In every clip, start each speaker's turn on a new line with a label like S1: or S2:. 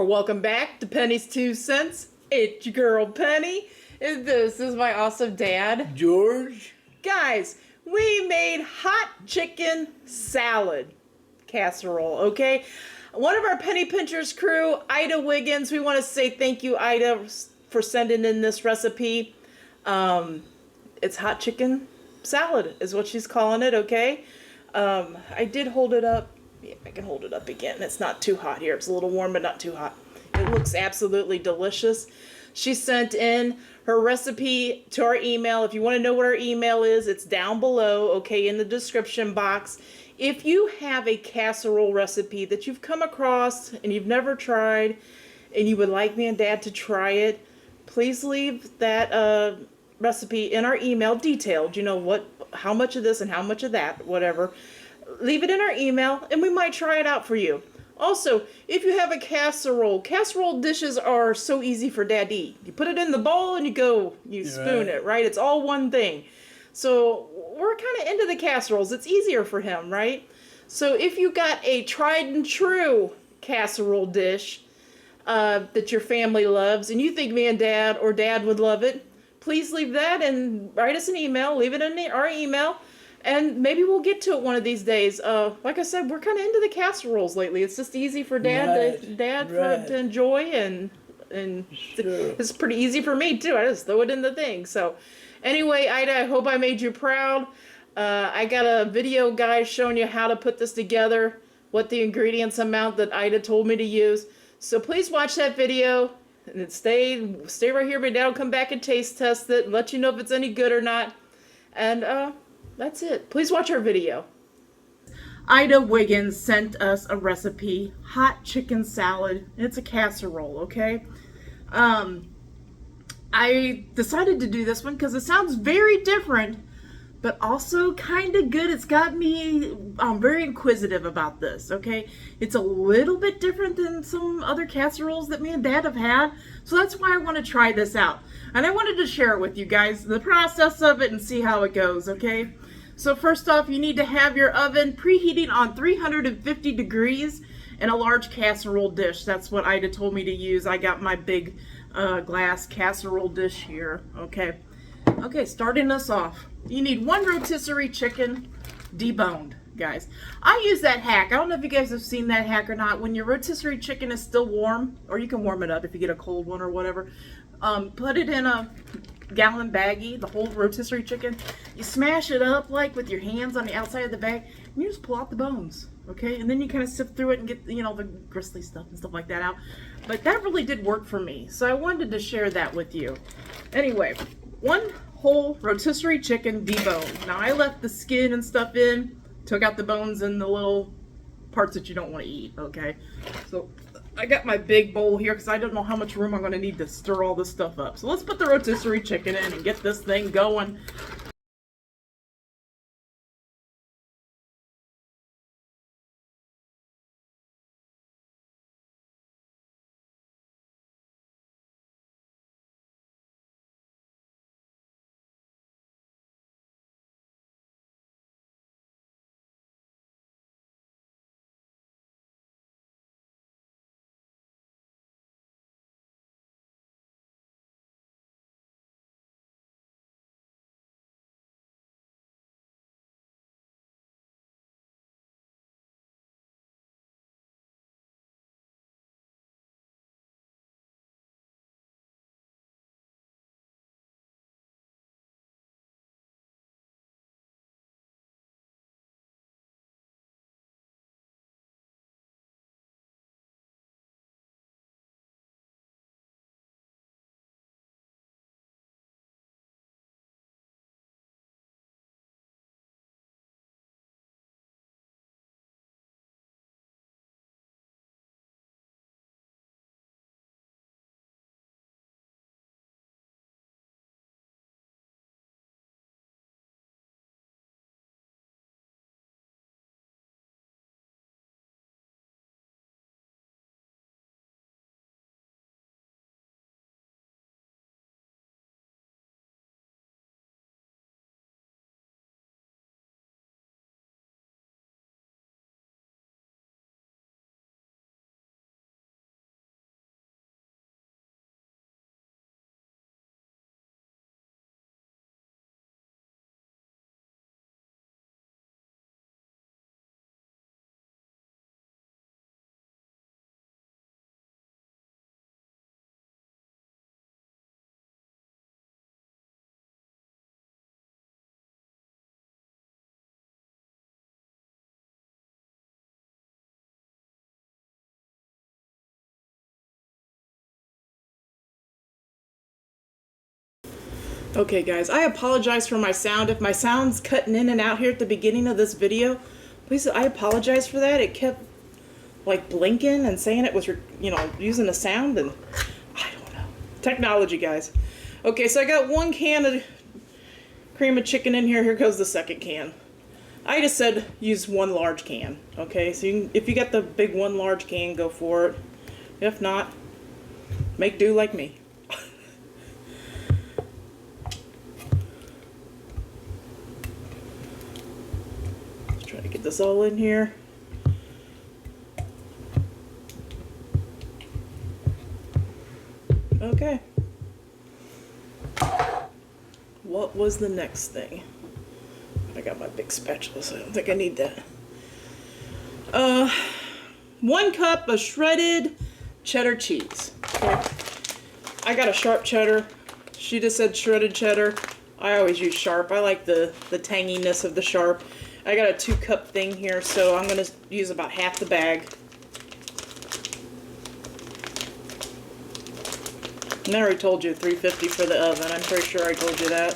S1: welcome back to Penny's 2 Cents. It's your girl Penny, and this is my awesome dad,
S2: George?
S1: Guys, we made hot chicken salad casserole, okay? One of our Penny Pinchers crew, Ida Wiggins, we want to say thank you, Ida, for sending in this recipe. It's hot chicken salad is what she's calling it, okay? I did hold it up. Yeah, I can hold it up again. It's not too hot here. It's a little warm, but not too hot. It looks absolutely delicious. She sent in her recipe to our email. If you want to know what our email is, it's down below, okay, in the description box. If you have a casserole recipe that you've come across and you've never tried and you would like me and Dad to try it, please leave that recipe in our email detailed. You know how much of this and how much of that, whatever. Leave it in our email and we might try it out for you. Also, if you have a casserole dishes are so easy for Dad to eat. You put it in the bowl and you spoon it, right? It's all one thing. So we're kind of into the casseroles. It's easier for him, right? So if you got a tried and true casserole dish that your family loves and you think me and Dad or Dad would love it, please leave that and write us an email. Leave it in our email. And maybe we'll get to it one of these days. Like I said, we're kind of into the casseroles lately. It's just easy for Dad to enjoy, and
S2: Sure.
S1: it's pretty easy for me too. I just throw it in the thing. So, anyway, Ida, I hope I made you proud. I got a video guide showing you how to put this together, what the ingredients amount that Ida told me to use. So please watch that video and then stay right here. My Dad will come back and taste test it and let you know if it's any good or not. And that's it. Please watch our video. Ida Wiggins sent us a recipe, hot chicken salad. It's a casserole, okay? I decided to do this one because it sounds very different, but also kind of good. It's got me very inquisitive about this, okay? It's a little bit different than some other casseroles that me and Dad have had, so that's why I want to try this out. And I wanted to share it with you guys, the process of it, and see how it goes, okay? So first off, you need to have your oven preheating on 350 degrees in a large casserole dish. That's what Ida told me to use. I got my big glass casserole dish here, okay? Okay, starting us off. You need one rotisserie chicken, deboned, guys. I use that hack. I don't know if you guys have seen that hack or not. When your rotisserie chicken is still warm, or you can warm it up if you get a cold one or whatever, put it in a gallon baggie, the whole rotisserie chicken. You smash it up like with your hands on the outside of the bag, and you just pull out the bones, okay? And then you kind of sift through it and get, the gristly stuff and stuff like that out. But that really did work for me, so I wanted to share that with you. Anyway, one whole rotisserie chicken deboned. Now I left the skin and stuff in, took out the bones and the little parts that you don't want to eat, okay? So I got my big bowl here because I don't know how much room I'm going to need to stir all this stuff up. So let's put the rotisserie chicken in and get this thing going. Okay guys, I apologize for my sound. If my sound's cutting in and out here at the beginning of this video, please, I apologize for that. It kept like blinking and saying it was, using the sound, and I don't know. Technology, guys. Okay, so I got 1 can of cream of chicken in here. Here goes the second can. I just said use 1 large can. Okay, so if you got the big 1 large can, go for it. If not, make do like me. Let's try to get this all in here. Okay. What was the next thing? I got my big spatula, so I don't think I need that. 1 cup of shredded cheddar cheese. Okay. I got a sharp cheddar. She just said shredded cheddar. I always use sharp. I like the tanginess of the sharp. I got a 2-cup thing here, so I'm gonna use about half the bag. And I already told you 350 for the oven. I'm pretty sure I told you that.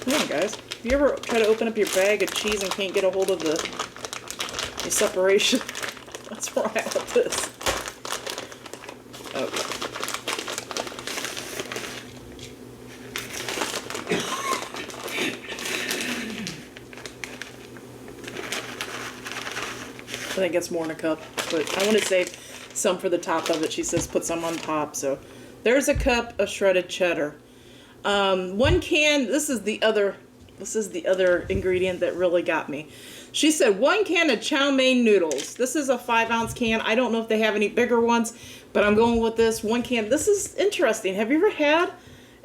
S1: Come on, guys. You ever try to open up your bag of cheese and can't get a hold of the separation? That's where I'm at with this. Okay. I think it's more than a cup, but I want to save some for the top of it. She says put some on top, so there's a cup of shredded cheddar. 1 can. This is the other ingredient that really got me. She said 1 can of chow mein noodles. This is a 5-ounce can. I don't know if they have any bigger ones, but I'm going with this 1 can. This is interesting. Have you ever had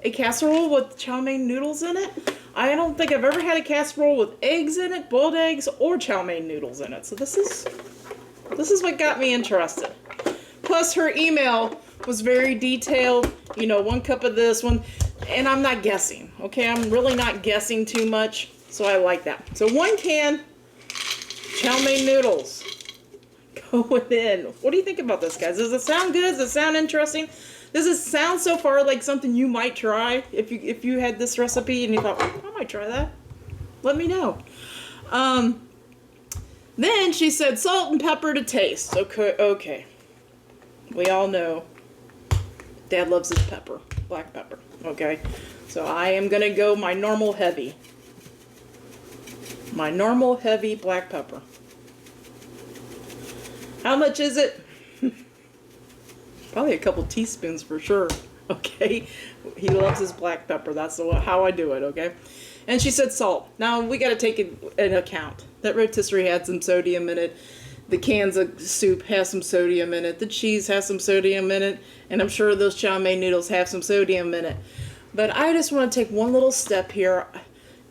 S1: a casserole with chow mein noodles in it? I don't think I've ever had a casserole with eggs in it, boiled eggs, or chow mein noodles in it. So this is what got me interested. Plus her email was very detailed. 1 cup of this one. And I'm not guessing, okay? I'm really not guessing too much, so I like that. So 1 can chow mein noodles going in. What do you think about this, guys? Does it sound good? Does it sound interesting? Does it sound so far like something you might try if you had this recipe and you thought, I might try that? Let me know. Then she said salt and pepper to taste. Okay. We all know Dad loves his pepper, black pepper. Okay, so I am gonna go my normal heavy black pepper. How much is it? Probably a couple teaspoons for sure. Okay, he loves his black pepper. That's how I do it. Okay, and she said salt. Now we got to take into account that rotisserie had some sodium in it. The cans of soup has some sodium in it. The cheese has some sodium in it. And I'm sure those chow mein noodles have some sodium in it. But I just want to take one little step here.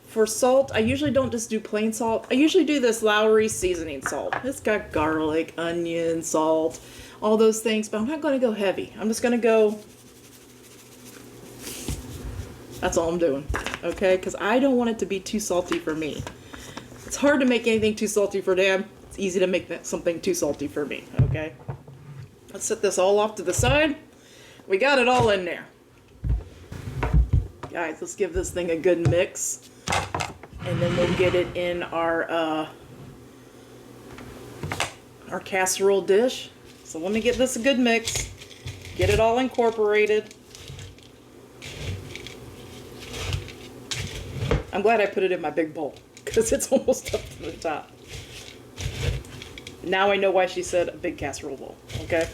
S1: For salt, I usually don't just do plain salt. I usually do this Lowry seasoning salt. It's got garlic, onion, salt, all those things. But I'm not going to go heavy. I'm just going to go... That's all I'm doing. Okay? Because I don't want it to be too salty for me. It's hard to make anything too salty for Dad. It's easy to make something too salty for me, okay? Let's set this all off to the side. We got it all in there. Guys, let's give this thing a good mix. And then we'll get it in our casserole dish. So let me get this a good mix. Get it all incorporated. I'm glad I put it in my big bowl because it's almost up to the top. Now I know why she said a big casserole bowl, okay?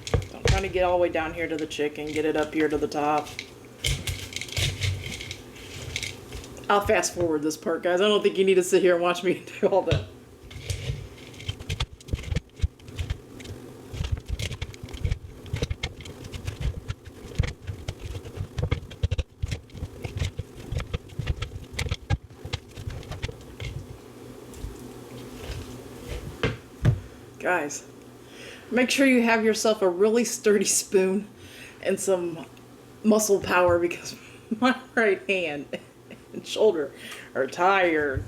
S1: So I'm trying to get all the way down here to the chicken, get it up here to the top. I'll fast forward this part, guys. I don't think you need to sit here and watch me do all that. Guys, make sure you have yourself a really sturdy spoon and some muscle power because my right hand and shoulder are tired.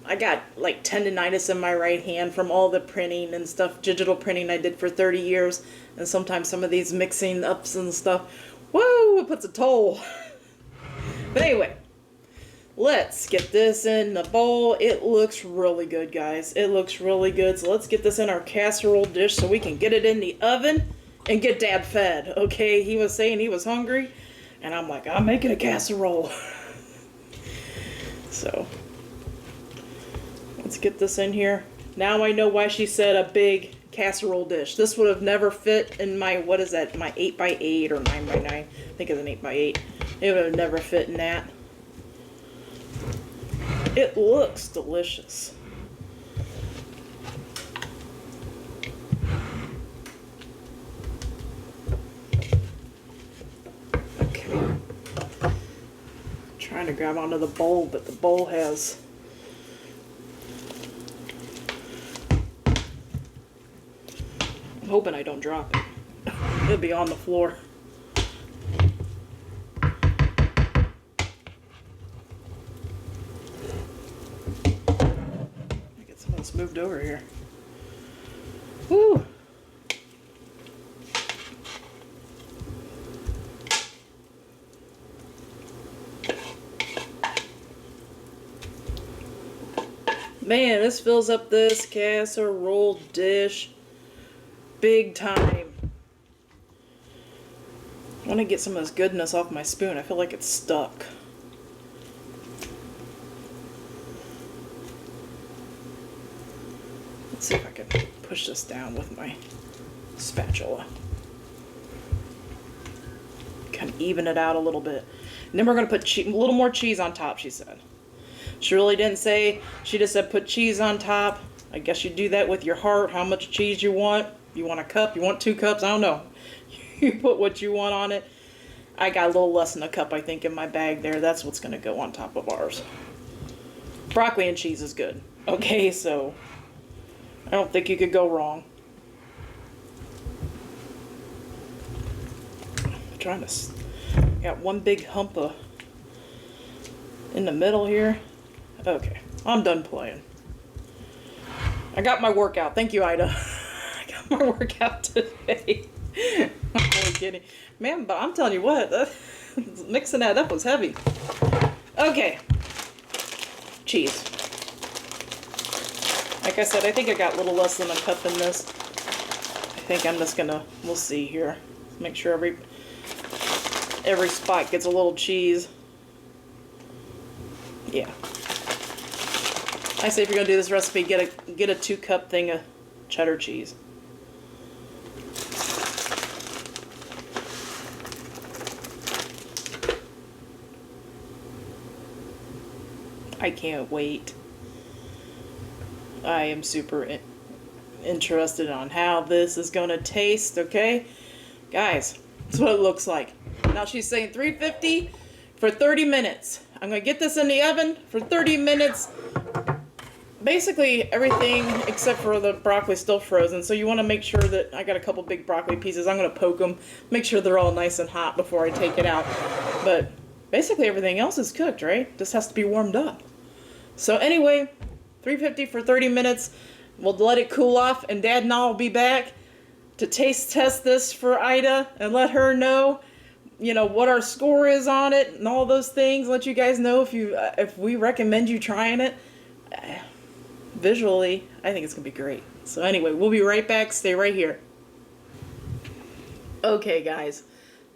S1: I got like tendonitis in my right hand from all the printing and stuff, digital printing I did for 30 years. And sometimes some of these mixing ups and stuff, whoa, it puts a toll. But anyway, let's get this in the bowl. It looks really good, guys. It looks really good. So let's get this in our casserole dish so we can get it in the oven and get Dad fed. Okay, he was saying he was hungry. And I'm like, I'm making a casserole. So, let's get this in here. Now I know why she said a big casserole dish. This would have never fit in my, what is that, my 8x8 or 9x9. I think it's an 8x8. It would have never fit in that. It looks delicious. Okay. Trying to grab onto the bowl, but the bowl has I'm hoping I don't drop it. It'll be on the floor. Get some of this moved over here. Woo! Man, this fills up this casserole dish big time. I want to get some of this goodness off my spoon. I feel like it's stuck. Let's see if I can push this down with my spatula. Kind of even it out a little bit. And then we're going to put a little more cheese on top, she said. She really didn't say, she just said put cheese on top. I guess you do that with your heart, how much cheese you want. You want a cup, you want 2 cups, I don't know. You put what you want on it. I got a little less than a cup, I think, in my bag there. That's what's going to go on top of ours. Broccoli and cheese is good. Okay, so I don't think you could go wrong. I'm trying to, got one big hump of in the middle here. Okay, I'm done playing. I got my workout. Thank you, Ida. I got my workout today. I'm only kidding. Man, but I'm telling you what, mixing that up was heavy. Okay. Cheese. Like I said, I think I got a little less than a cup in this. I think I'm just gonna, we'll see here. Make sure every spot gets a little cheese. Yeah. I say if you're gonna do this recipe, get a 2-cup thing of cheddar cheese. I can't wait. I am super interested on how this is gonna taste, okay? Guys, that's what it looks like. Now she's saying 350 for 30 minutes. I'm gonna get this in the oven for 30 minutes. Basically everything except for the broccoli is still frozen, so you want to make sure that I got a couple big broccoli pieces. I'm going to poke them, make sure they're all nice and hot before I take it out. But basically everything else is cooked, right? Just has to be warmed up. So anyway, 350 for 30 minutes. We'll let it cool off, and Dad and I will be back to taste test this for Ida and let her know, you know, what our score is on it and all those things. Let you guys know if we recommend you trying it. Visually, I think it's gonna be great. So anyway, we'll be right back. Stay right here. Okay, guys,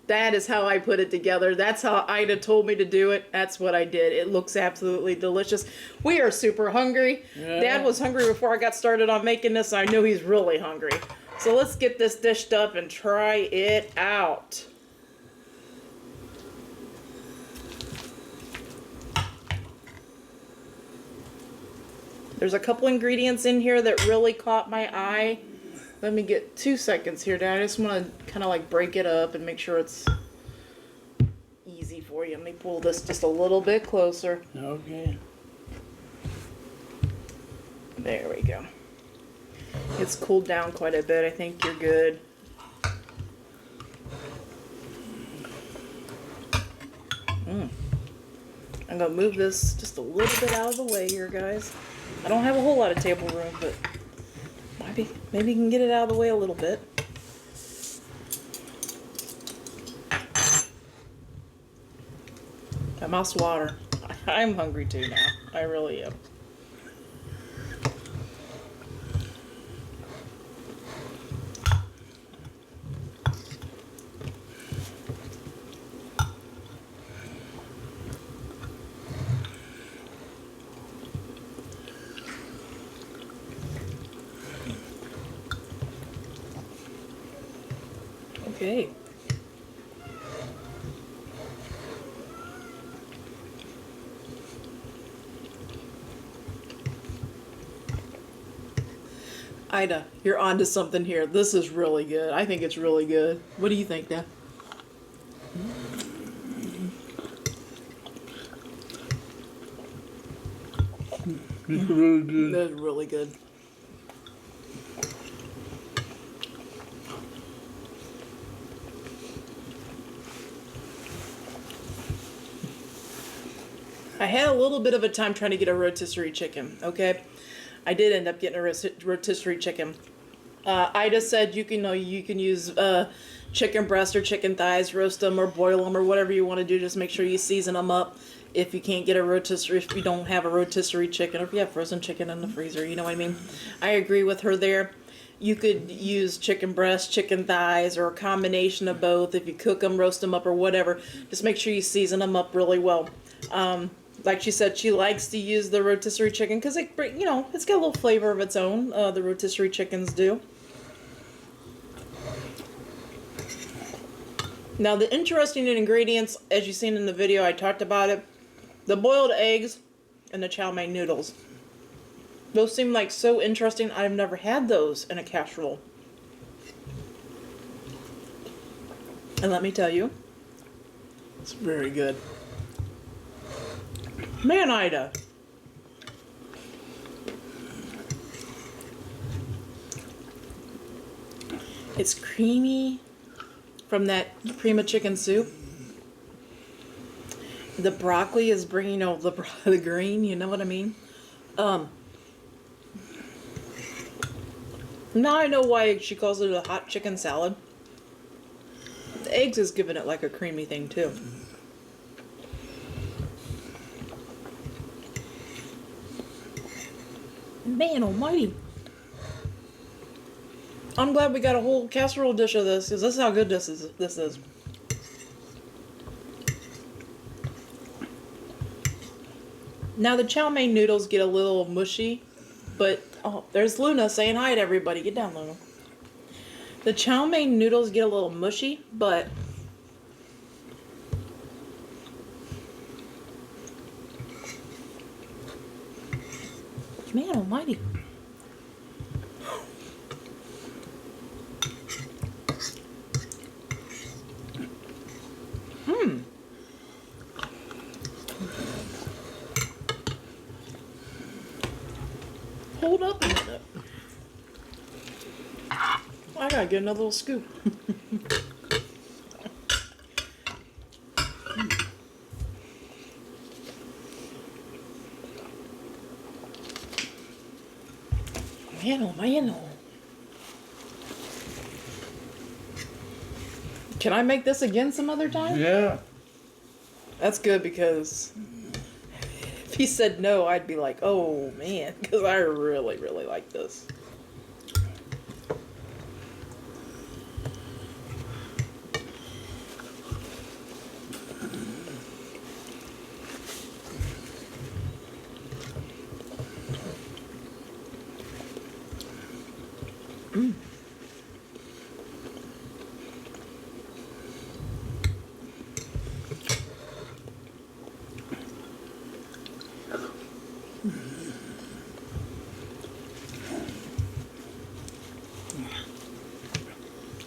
S1: that is how I put it together. That's how Ida told me to do it. That's what I did. It looks absolutely delicious. We are super hungry. Yeah. Dad was hungry before I got started on making this. I know he's really hungry. So let's get this dished up and try it out. There's a couple ingredients in here that really caught my eye. Let me get 2 seconds here, Dad. I just want to kind of like break it up and make sure it's easy for you. Let me pull this just a little bit closer.
S2: Okay.
S1: There we go. It's cooled down quite a bit. I think you're good. I'm gonna move this just a little bit out of the way here, guys. I don't have a whole lot of table room, but maybe you can get it out of the way a little bit. That mouth's water. I'm hungry too now. I really am. Okay. Ida, you're onto something here. This is really good. I think it's really good. What do you think, Dad?
S2: It's really good.
S1: That's really good. I had a little bit of a time trying to get a rotisserie chicken, okay? I did end up getting a rotisserie chicken. Ida said you can use chicken breast or chicken thighs, roast them or boil them or whatever you want to do. Just make sure you season them up. If you can't get a rotisserie, if you don't have a rotisserie chicken, or if you have frozen chicken in the freezer, you know what I mean? I agree with her there. You could use chicken breast, chicken thighs, or a combination of both. If you cook them, roast them up, or whatever, just make sure you season them up really well. Like she said, she likes to use the rotisserie chicken because it's got a little flavor of its own. The rotisserie chickens do. Now, the interesting ingredients, as you've seen in the video, I talked about it. The boiled eggs and the chow mein noodles. Those seem like so interesting. I've never had those in a casserole. And let me tell you, it's very good. Man, Ida. It's creamy from that cream of chicken soup. The broccoli is bringing out the green, you know what I mean? Now I know why she calls it a hot chicken salad. The eggs is giving it like a creamy thing too. Man almighty. I'm glad we got a whole casserole dish of this, because this is how good this is. Now the chow mein noodles get a little mushy, but oh, there's Luna saying hi to everybody. Get down, Luna. The chow mein noodles get a little mushy, but man almighty. Hold up a minute. I gotta get another little scoop. Man. Can I make this again some other time?
S2: Yeah.
S1: That's good, because if he said no, I'd be like, oh man, because I really, really like this.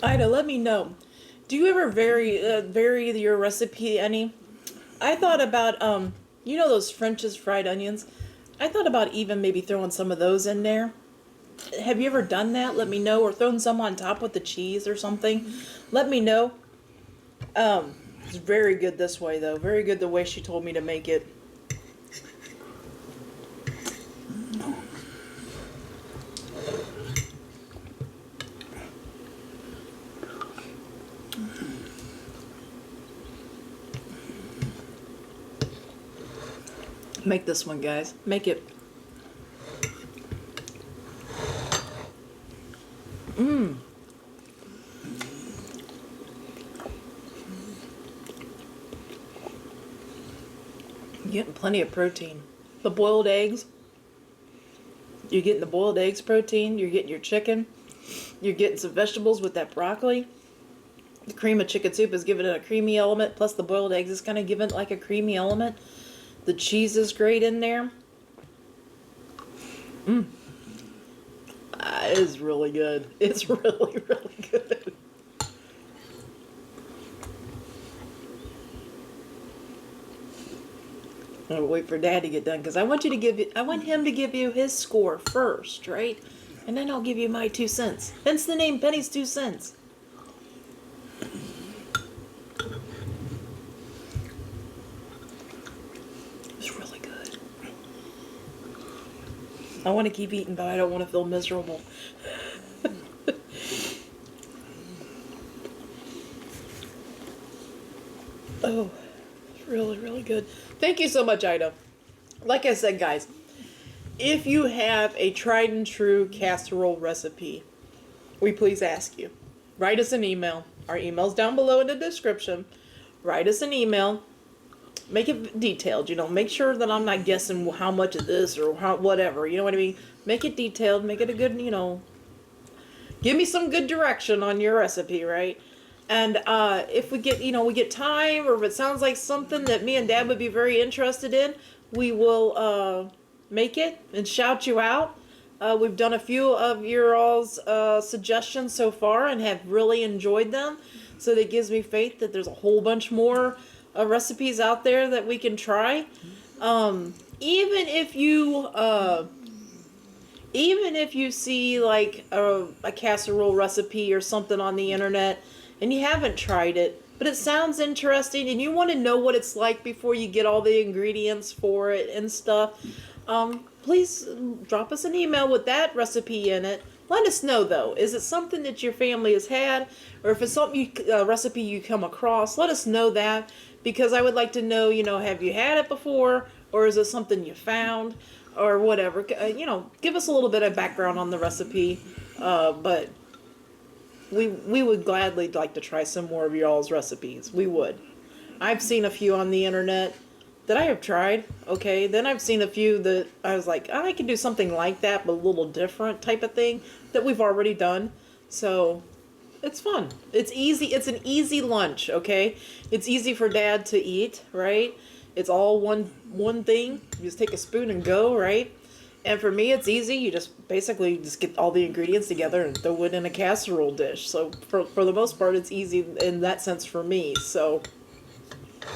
S1: Ida, let me know. Do you ever vary your recipe any? I thought about those French's fried onions. I thought about even maybe throwing some of those in there. Have you ever done that? Let me know. Or throwing some on top with the cheese or something. Let me know. It's very good this way though. Very good the way she told me to make it. Make this one, guys. Make it. Mmm. You're getting plenty of protein. The boiled eggs. You're getting the boiled eggs protein. You're getting your chicken. You're getting some vegetables with that broccoli. The cream of chicken soup is giving it a creamy element. Plus the boiled eggs is kind of giving it like a creamy element. The cheese is great in there. Mmm. It is really good. It's really, really good. I'm gonna wait for Dad to get done because I want him to give you his score first, right? And then I'll give you my 2 cents. Hence the name Penny's 2 cents. It's really good. I want to keep eating, but I don't want to feel miserable. Oh, it's really, really good. Thank you so much, Ida. Like I said, guys, if you have a tried and true casserole recipe, we please ask you. Write us an email. Our email's down below in the description. Write us an email. Make it detailed, you know. Make sure that I'm not guessing how much of this or how whatever, you know what I mean? Make it detailed. Make it a good, you know. Give me some good direction on your recipe, right? And if we get time, or if it sounds like something that me and Dad would be very interested in, we will make it and shout you out. We've done a few of your all's suggestions so far and have really enjoyed them. So that gives me faith that there's a whole bunch more recipes out there that we can try. Even if you see like a casserole recipe or something on the internet and you haven't tried it, but it sounds interesting and you want to know what it's like before you get all the ingredients for it and stuff, please drop us an email with that recipe in it. Let us know though, is it something that your family has had, or if it's something a recipe you come across, let us know that, because I would like to know, you know, have you had it before, or is it something you found, or whatever. You know, give us a little bit of background on the recipe, but we would gladly like to try some more of y'all's recipes. We would. I've seen a few on the internet that I have tried. Okay, then I've seen a few that I was like, I can do something like that, but a little different type of thing that we've already done. So it's fun. It's easy. It's an easy lunch. Okay, it's easy for Dad to eat. Right. It's all one thing. You just take a spoon and go. Right. And for me, it's easy. You just basically just get all the ingredients together and throw it in a casserole dish. So for the most part, it's easy in that sense for me. So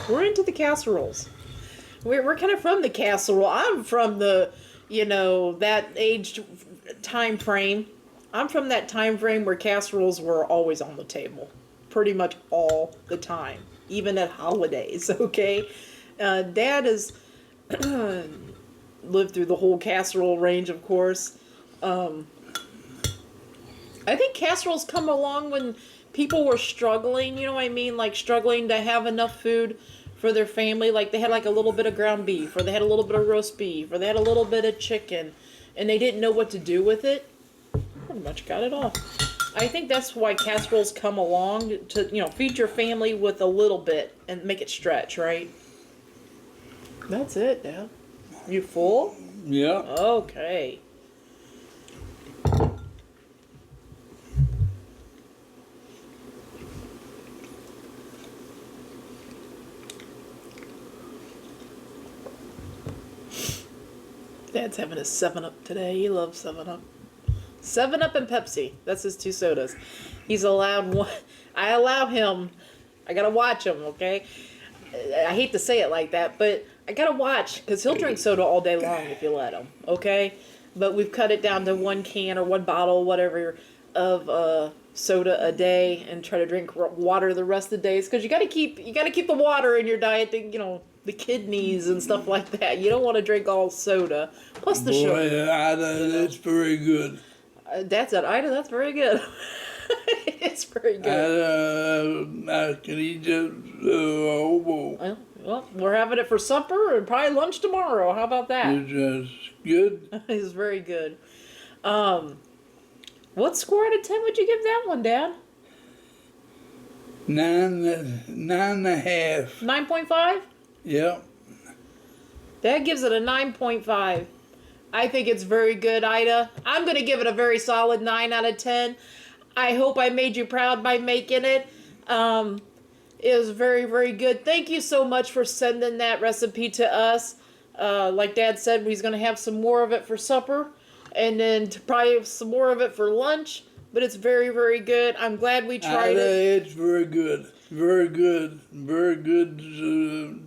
S1: we're into the casseroles. We're kind of from the casserole. I'm from the, you know, that age time frame. I'm from that time frame where casseroles were always on the table. Pretty much all the time. Even at holidays, okay? Dad has lived through the whole casserole range, of course. I think casseroles come along when people were struggling, you know what I mean? Like struggling to have enough food for their family. Like they had like a little bit of ground beef, or they had a little bit of roast beef, or they had a little bit of chicken, and they didn't know what to do with it. Pretty much got it all. I think that's why casseroles come along, to, you know, feed your family with a little bit and make it stretch, right? That's it, Dad. You full?
S2: Yeah.
S1: Okay. Dad's having a 7-Up today. He loves 7-Up. 7-Up and Pepsi. That's his 2 sodas. He's allowed one. I allow him. I gotta watch him, okay? I hate to say it like that, but I gotta watch, because he'll drink soda all day long if you let him, okay? But we've cut it down to 1 can or 1 bottle, whatever, of soda a day, and try to drink water the rest of the days, because you gotta keep the water in your diet to the kidneys and stuff like that. You don't want to drink all soda. Plus the sugar.
S2: Boy, that's very good.
S1: That's it, Ida. That's very good. It's very good.
S2: I can eat just whole bowl.
S1: Well, we're having it for supper and probably lunch tomorrow. How about that?
S2: It's just good.
S1: It's very good. What score out of 10 would you give that one, Dad?
S2: 9.5.
S1: 9.5?
S2: Yep.
S1: Dad gives it a 9.5. I think it's very good, Ida. I'm going to give it a very solid 9 out of 10. I hope I made you proud by making it. It was very, very good. Thank you so much for sending that recipe to us. Like Dad said, he's going to have some more of it for supper. And then probably some more of it for lunch. But it's very, very good. I'm glad we tried it.
S2: It's very good. Very good. Very good.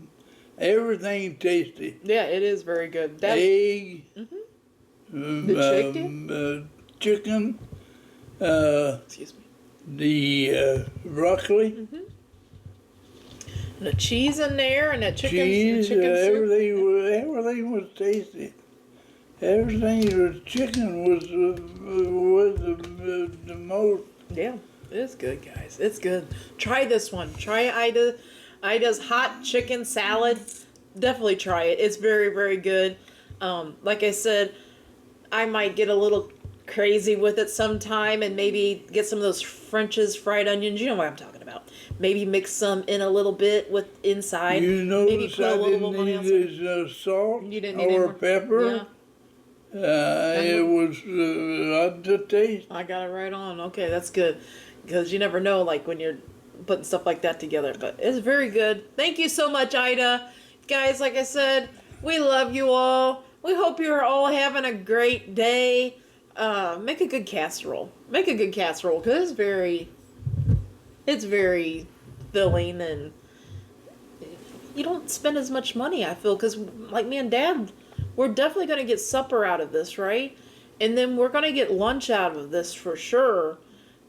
S2: Everything tasty.
S1: Yeah, it is very good.
S2: Egg.
S1: Mm-hmm. The
S2: chicken.
S1: Excuse me.
S2: The broccoli.
S1: Mm-hmm. And the cheese in there and that chicken,
S2: cheese.
S1: Chicken soup.
S2: Everything was tasty. Everything was chicken was the most.
S1: Yeah, it's good, guys. It's good. Try this one. Try Ida's hot chicken salad. Definitely try it. It's very, very good. Like I said, I might get a little crazy with it sometime and maybe get some of those French's fried onions. You know what I'm talking about. Maybe mix some in a little bit with inside.
S2: You
S1: maybe
S2: notice
S1: put
S2: I
S1: a little
S2: didn't
S1: bit
S2: need salt
S1: You didn't need
S2: or
S1: more?
S2: pepper.
S1: Yeah.
S2: It was the taste.
S1: I got it right on. Okay, that's good. Because you never know, like, when you're putting stuff like that together. But it's very good. Thank you so much, Ida. Guys, like I said, we love you all. We hope you're all having a great day. Make a good casserole. Make a good casserole, because it's very filling, and you don't spend as much money, I feel, because like me and Dad, we're definitely going to get supper out of this, right? And then we're going to get lunch out of this for sure.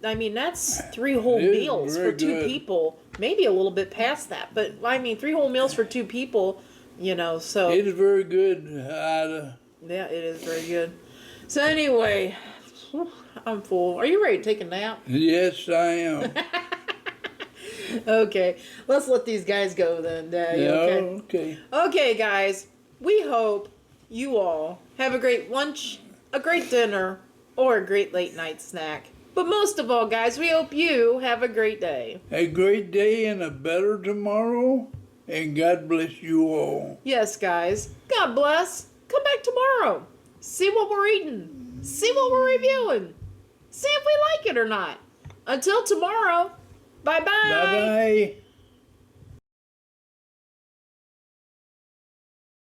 S1: I mean, that's 3 whole meals for 2 people. Maybe a little bit past that. But, I mean, 3 whole meals for 2 people, you know, so.
S2: It is very good, Ida.
S1: Yeah, it is very good. So, anyway, I'm full. Are you ready to take a nap?
S2: Yes, I am.
S1: Okay, let's let these guys go then, Daddy.
S2: Okay.
S1: Okay, guys, we hope you all have a great lunch, a great dinner, or a great late night snack. But most of all, guys, we hope you have a great day.
S2: A great day and a better tomorrow, and God bless you all.
S1: Yes, guys, God bless. Come back tomorrow. See what we're eating. See what we're reviewing. See if we like it or not. Until tomorrow, bye-bye.
S2: Bye-bye.